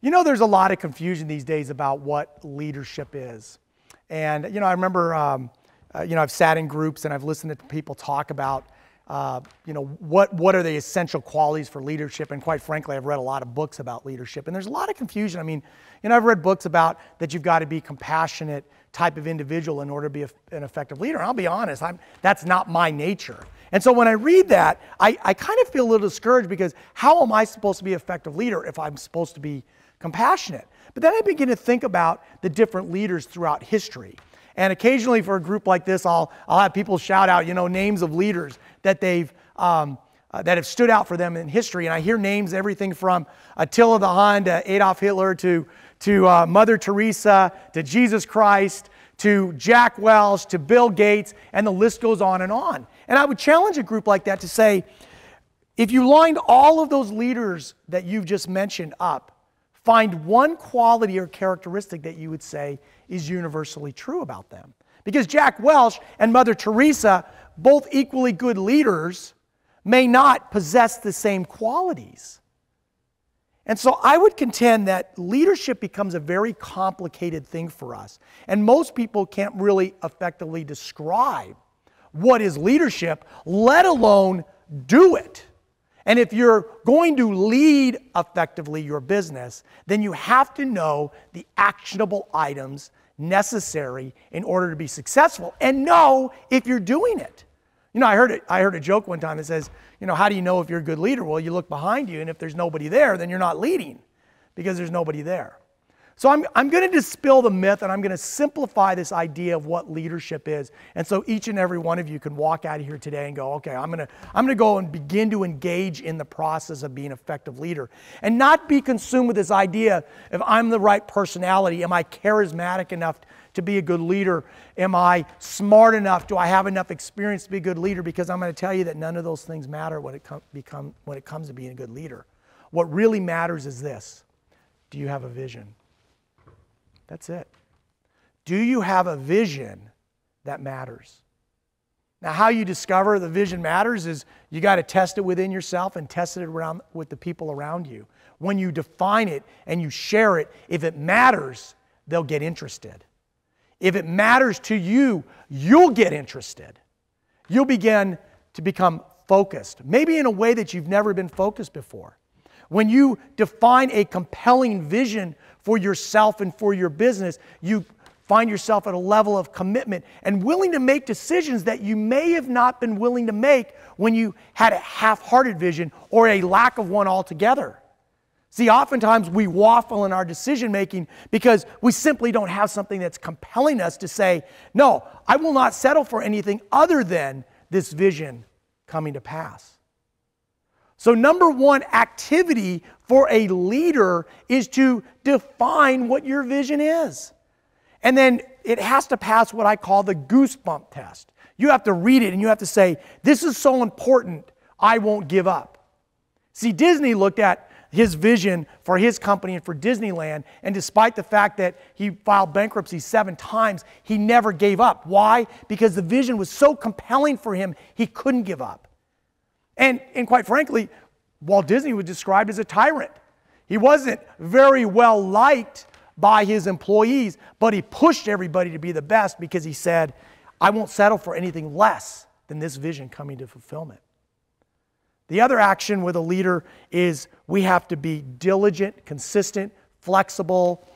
You know, there's a lot of confusion these days about what leadership is. And, I remember, I've sat in groups and I've listened to people talk about, what are the essential qualities for leadership? And quite frankly, I've read a lot of books about leadership. And there's a lot of confusion. I mean, I've read books about that you've got to be a compassionate type of individual in order to be an effective leader. And I'll be honest, that's not my nature. And so when I read that, I kind of feel a little discouraged because how am I supposed to be an effective leader if I'm supposed to be compassionate? But then I begin to think about the different leaders throughout history. And occasionally for a group like this, I'll have people shout out, names of leaders that they've that have stood out for them in history. And I hear names, everything from Attila the Hun to Adolf Hitler to Mother Teresa to Jesus Christ to Jack Welch to Bill Gates, and the list goes on and on. And I would challenge a group like that to say, if you lined all of those leaders that you've just mentioned up, find one quality or characteristic that you would say is universally true about them. Because Jack Welch and Mother Teresa, both equally good leaders, may not possess the same qualities. And so I would contend that leadership becomes a very complicated thing for us. And most people can't really effectively describe what is leadership, let alone do it. And if you're going to lead effectively your business, then you have to know the actionable items necessary in order to be successful and know if you're doing it. I heard a joke one time that says, how do you know if you're a good leader? Well, you look behind you, and if there's nobody there, then you're not leading because there's nobody there. So I'm going to dispel the myth, and I'm going to simplify this idea of what leadership is. And so each and every one of you can walk out of here today and go, okay, I'm going to go and begin to engage in the process of being an effective leader and not be consumed with this idea of I'm the right personality. Am I charismatic enough to be a good leader? Am I smart enough? Do I have enough experience to be a good leader? Because I'm going to tell you that none of those things matter when it comes to being a good leader. What really matters is this. Do you have a vision? That's it. Do you have a vision that matters? Now, how you discover the vision matters is you got to test it within yourself and test it around with the people around you. When you define it and you share it, if it matters, they'll get interested. If it matters to you, you'll get interested. You'll begin to become focused, maybe in a way that you've never been focused before. When you define a compelling vision for yourself and for your business, you find yourself at a level of commitment and willing to make decisions that you may have not been willing to make when you had a half-hearted vision or a lack of one altogether. See, oftentimes we waffle in our decision-making because we simply don't have something that's compelling us to say, no, I will not settle for anything other than this vision coming to pass. So number one activity for a leader is to define what your vision is. And then it has to pass what I call the goosebump test. You have to read it and you have to say, this is so important, I won't give up. See, Disney looked at his vision for his company and for Disneyland, and despite the fact that he filed bankruptcy 7 times, he never gave up. Why? Because the vision was so compelling for him, he couldn't give up. And quite frankly, Walt Disney was described as a tyrant. He wasn't very well liked by his employees, but he pushed everybody to be the best because he said, I won't settle for anything less than this vision coming to fulfillment. The other action with a leader is we have to be diligent, consistent, flexible,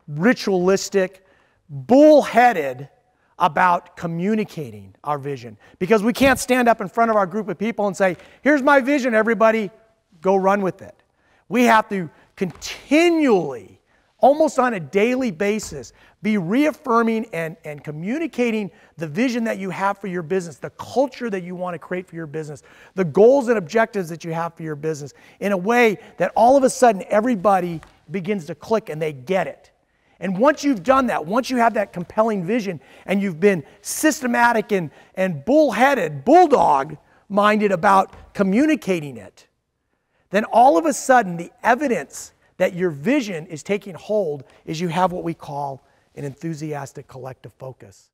ritualistic, bullheaded about communicating our vision. Because we can't stand up in front of our group of people and say, here's my vision, everybody, go run with it. We have to continually, almost on a daily basis, be reaffirming and communicating the vision that you have for your business, the culture that you want to create for your business, the goals and objectives that you have for your business, in a way that all of a sudden everybody begins to click and they get it. And once you've done that, once you have that compelling vision and you've been systematic and bullheaded, bulldog-minded about communicating it, then all of a sudden the evidence that your vision is taking hold is you have what we call an enthusiastic collective focus.